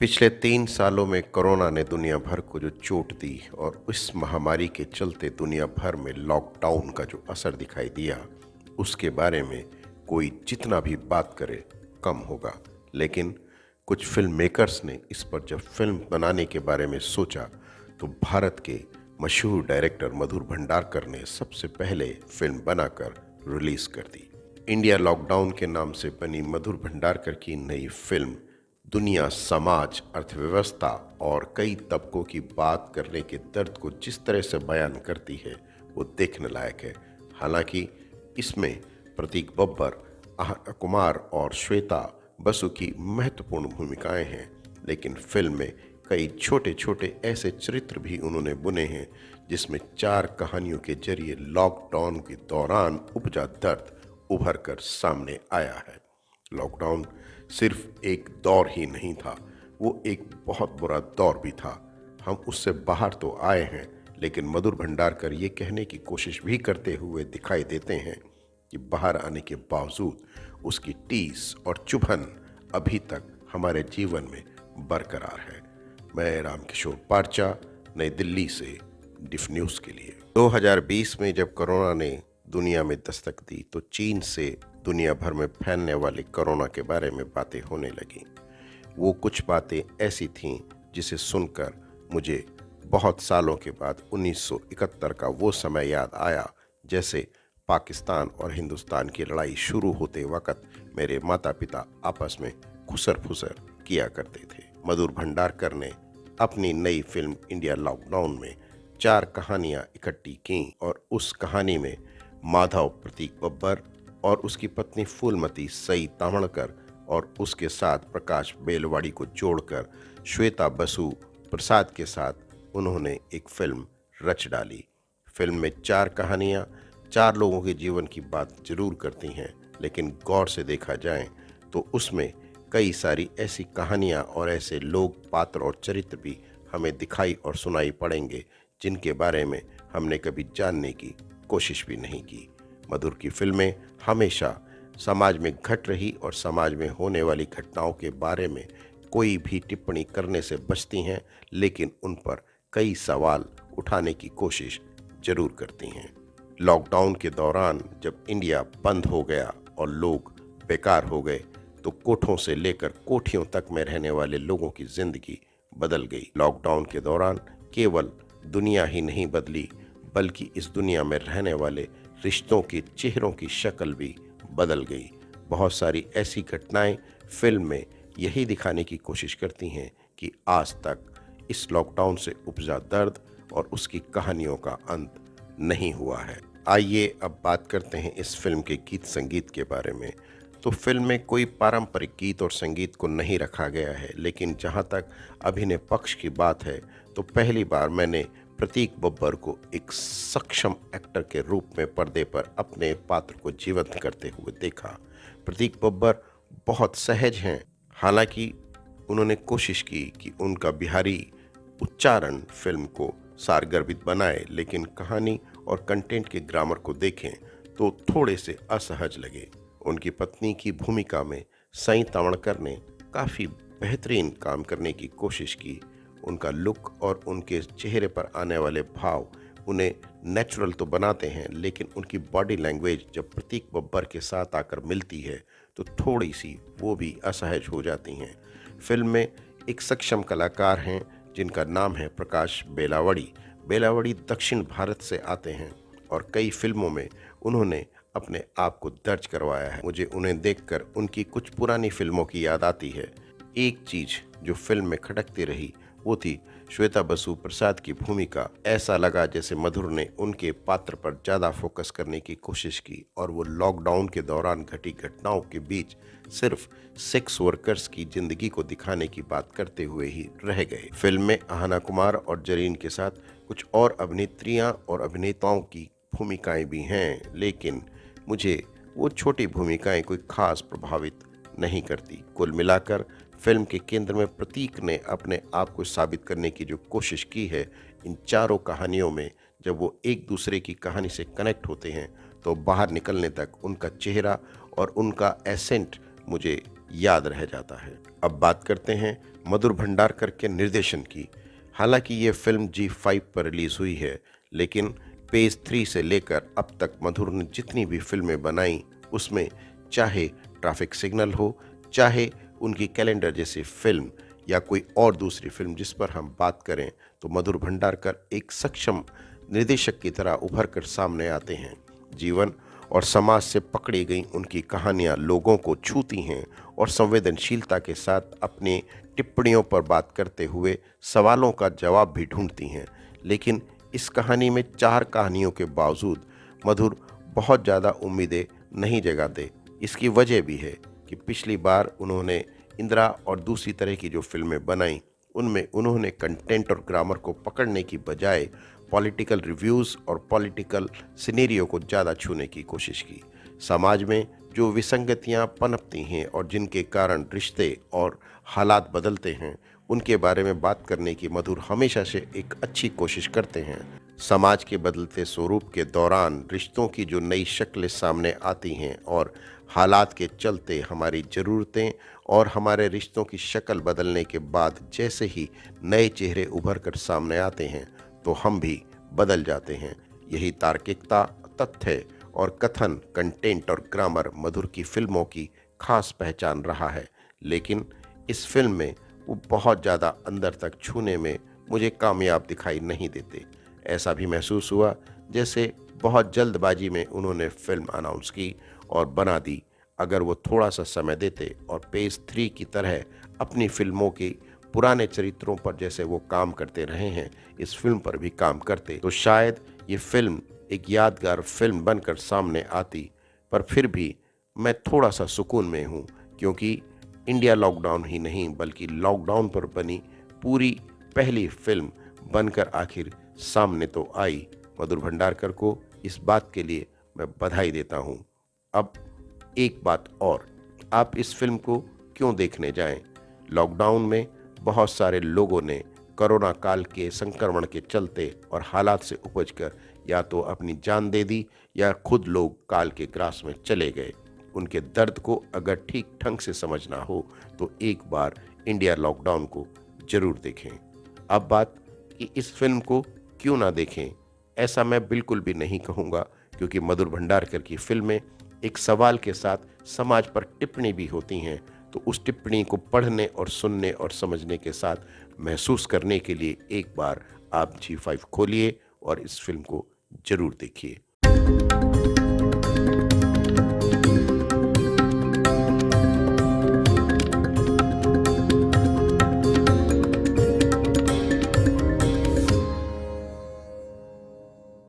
पिछले 3 सालों में कोरोना ने दुनिया भर को जो चोट दी और इस महामारी के चलते दुनिया भर में लॉकडाउन का जो असर दिखाई दिया, उसके बारे में कोई जितना भी बात करे कम होगा। लेकिन कुछ फिल्म मेकर्स ने इस पर जब फिल्म बनाने के बारे में सोचा तो भारत के मशहूर डायरेक्टर मधुर भंडारकर ने सबसे पहले फिल्म बनाकर रिलीज कर दी। इंडिया लॉकडाउन के नाम से बनी मधुर भंडारकर की नई फिल्म दुनिया, समाज, अर्थव्यवस्था और कई तबकों की बात करने के दर्द को जिस तरह से बयान करती है वो देखने लायक है। हालांकि इसमें प्रतीक बब्बर, आहना कुमार और श्वेता बसु की महत्वपूर्ण भूमिकाएं हैं, लेकिन फिल्म में कई छोटे छोटे ऐसे चरित्र भी उन्होंने बुने हैं जिसमें 4 कहानियों के जरिए लॉकडाउन के दौरान उपजा दर्द उभर कर सामने आया है। लॉकडाउन सिर्फ एक दौर ही नहीं था, वो एक बहुत बुरा दौर भी था। हम उससे बाहर तो आए हैं, लेकिन मधुर भंडारकर ये कहने की कोशिश भी करते हुए दिखाई देते हैं कि बाहर आने के बावजूद उसकी टीस और चुभन अभी तक हमारे जीवन में बरकरार है। मैं रामकिशोर पारचा, नई दिल्ली से डिफ न्यूज़ के लिए। 2020 में जब कोरोना ने दुनिया में दस्तक दी तो चीन से दुनिया भर में फैलने वाली कोरोना के बारे में बातें होने लगी। वो कुछ बातें ऐसी थीं जिसे सुनकर मुझे बहुत सालों के बाद 1971 का वो समय याद आया, जैसे पाकिस्तान और हिंदुस्तान की लड़ाई शुरू होते वक्त मेरे माता पिता आपस में खुसर फुसर किया करते थे। मधुर भंडारकर ने अपनी नई फिल्म इंडिया लॉकडाउन में 4 कहानियां इकट्ठी की और उस कहानी में माधव प्रतीक बब्बर और उसकी पत्नी फूलमती सई तावणकर और उसके साथ प्रकाश बेलवाड़ी को जोड़कर श्वेता बसु प्रसाद के साथ उन्होंने एक फिल्म रच डाली। फिल्म में 4 कहानियां 4 लोगों के जीवन की बात जरूर करती हैं, लेकिन गौर से देखा जाए तो उसमें कई सारी ऐसी कहानियां और ऐसे लोग, पात्र और चरित्र भी हमें दिखाई और सुनाई पड़ेंगे जिनके बारे में हमने कभी जानने की कोशिश भी नहीं की। मधुर की फिल्में हमेशा समाज में घट रही और समाज में होने वाली घटनाओं के बारे में कोई भी टिप्पणी करने से बचती हैं, लेकिन उन पर कई सवाल उठाने की कोशिश जरूर करती हैं। लॉकडाउन के दौरान जब इंडिया बंद हो गया और लोग बेकार हो गए तो कोठों से लेकर कोठियों तक में रहने वाले लोगों की जिंदगी बदल गई। लॉकडाउन के दौरान केवल दुनिया ही नहीं बदली, बल्कि इस दुनिया में रहने वाले रिश्तों के चेहरों की शक्ल भी बदल गई। बहुत सारी ऐसी घटनाएं फिल्म में यही दिखाने की कोशिश करती हैं कि आज तक इस लॉकडाउन से उपजा दर्द और उसकी कहानियों का अंत नहीं हुआ है। आइए अब बात करते हैं इस फिल्म के गीत संगीत के बारे में। तो फिल्म में कोई पारंपरिक गीत और संगीत को नहीं रखा गया है, लेकिन जहां तक अभिनय पक्ष की बात है तो पहली बार मैंने प्रतीक बब्बर को एक सक्षम एक्टर के रूप में पर्दे पर अपने पात्र को जीवंत करते हुए देखा। प्रतीक बब्बर बहुत सहज हैं, हालांकि उन्होंने कोशिश की कि उनका बिहारी उच्चारण फिल्म को सारगर्भित बनाए, लेकिन कहानी और कंटेंट के ग्रामर को देखें तो थोड़े से असहज लगे। उनकी पत्नी की भूमिका में सई तावणकर ने काफ़ी बेहतरीन काम करने की कोशिश की। उनका लुक और उनके चेहरे पर आने वाले भाव उन्हें नेचुरल तो बनाते हैं, लेकिन उनकी बॉडी लैंग्वेज जब प्रतीक बब्बर के साथ आकर मिलती है तो थोड़ी सी वो भी असहज हो जाती हैं। फिल्म में एक सक्षम कलाकार हैं जिनका नाम है प्रकाश बेलावड़ी। बेलावड़ी दक्षिण भारत से आते हैं और कई फिल्मों में उन्होंने अपने आप को दर्ज करवाया है। मुझे उन्हें देखकर उनकी कुछ पुरानी फिल्मों की याद आती है। एक चीज जो फिल्म में खटकती रही वो थी श्वेता बसु प्रसाद की भूमिका। ऐसा लगा जैसे मधुर ने उनके पात्र पर ज़्यादा फोकस करने की कोशिश की और वो लॉकडाउन के दौरान घटी घटनाओं के बीच सिर्फ सेक्स वर्कर्स की जिंदगी को दिखाने की बात करते हुए ही रह गए। फिल्म में आहना कुमार और जरीन के साथ कुछ और अभिनेत्रियां और अभिनेताओं की भूमिकाएं भी हैं, लेकिन मुझे वो छोटी भूमिकाएं कोई खास प्रभावित नहीं करती। कुल मिलाकर फिल्म के केंद्र में प्रतीक ने अपने आप को साबित करने की जो कोशिश की है इन 4 कहानियों में, जब वो एक दूसरे की कहानी से कनेक्ट होते हैं तो बाहर निकलने तक उनका चेहरा और उनका एसेंट मुझे याद रह जाता है। अब बात करते हैं मधुर भंडारकर के निर्देशन की। हालांकि ये फिल्म G5 पर रिलीज हुई है, लेकिन पेज 3 से लेकर अब तक मधुर ने जितनी भी फिल्में बनाई, उसमें चाहे ट्रैफिक सिग्नल हो, चाहे उनकी कैलेंडर जैसी फिल्म या कोई और दूसरी फिल्म जिस पर हम बात करें, तो मधुर भंडारकर एक सक्षम निर्देशक की तरह उभर कर सामने आते हैं। जीवन और समाज से पकड़ी गई उनकी कहानियां लोगों को छूती हैं और संवेदनशीलता के साथ अपनी टिप्पणियों पर बात करते हुए सवालों का जवाब भी ढूंढती हैं। लेकिन इस कहानी में 4 कहानियों के बावजूद मधुर बहुत ज़्यादा उम्मीदें नहीं जगाते। इसकी वजह भी है कि पिछली बार उन्होंने इंदिरा और दूसरी तरह की जो फिल्में बनाई, उनमें उन्होंने कंटेंट और ग्रामर को पकड़ने की बजाय पॉलिटिकल रिव्यूज़ और पॉलिटिकल सिनेरियो को ज़्यादा छूने की कोशिश की। समाज में जो विसंगतियां पनपती हैं और जिनके कारण रिश्ते और हालात बदलते हैं, उनके बारे में बात करने की मधुर हमेशा से एक अच्छी कोशिश करते हैं। समाज के बदलते स्वरूप के दौरान रिश्तों की जो नई शक्लें सामने आती हैं और हालात के चलते हमारी ज़रूरतें और हमारे रिश्तों की शक्ल बदलने के बाद जैसे ही नए चेहरे उभर कर सामने आते हैं, तो हम भी बदल जाते हैं। यही तार्किकता, तथ्य और कथन, कंटेंट और ग्रामर मधुर की फिल्मों की खास पहचान रहा है। लेकिन इस फिल्म में वो बहुत ज़्यादा अंदर तक छूने में मुझे कामयाब दिखाई नहीं देते। ऐसा भी महसूस हुआ जैसे बहुत जल्दबाजी में उन्होंने फिल्म अनाउंस की और बना दी। अगर वो थोड़ा सा समय देते और पेज 3 की तरह अपनी फिल्मों के पुराने चरित्रों पर जैसे वो काम करते रहे हैं, इस फिल्म पर भी काम करते, तो शायद ये फिल्म एक यादगार फिल्म बनकर सामने आती। पर फिर भी मैं थोड़ा सा सुकून में हूँ, क्योंकि इंडिया लॉकडाउन ही नहीं बल्कि लॉकडाउन पर बनी पूरी पहली फिल्म बनकर आखिर सामने तो आई। मधुर भंडारकर को इस बात के लिए मैं बधाई देता हूँ। अब एक बात और, आप इस फिल्म को क्यों देखने जाएं? लॉकडाउन में बहुत सारे लोगों ने कोरोना काल के संक्रमण के चलते और हालात से उपजकर या तो अपनी जान दे दी या खुद लोग काल के ग्रास में चले गए। उनके दर्द को अगर ठीक ढंग से समझना हो तो एक बार इंडिया लॉकडाउन को जरूर देखें। अब बात कि इस फिल्म को क्यों ना देखें, ऐसा मैं बिल्कुल भी नहीं कहूँगा, क्योंकि मधुर भंडारकर की फिल्में एक सवाल के साथ समाज पर टिप्पणी भी होती हैं। तो उस टिप्पणी को पढ़ने और सुनने और समझने के साथ महसूस करने के लिए एक बार आप G5 खोलिए और इस फिल्म को जरूर देखिए।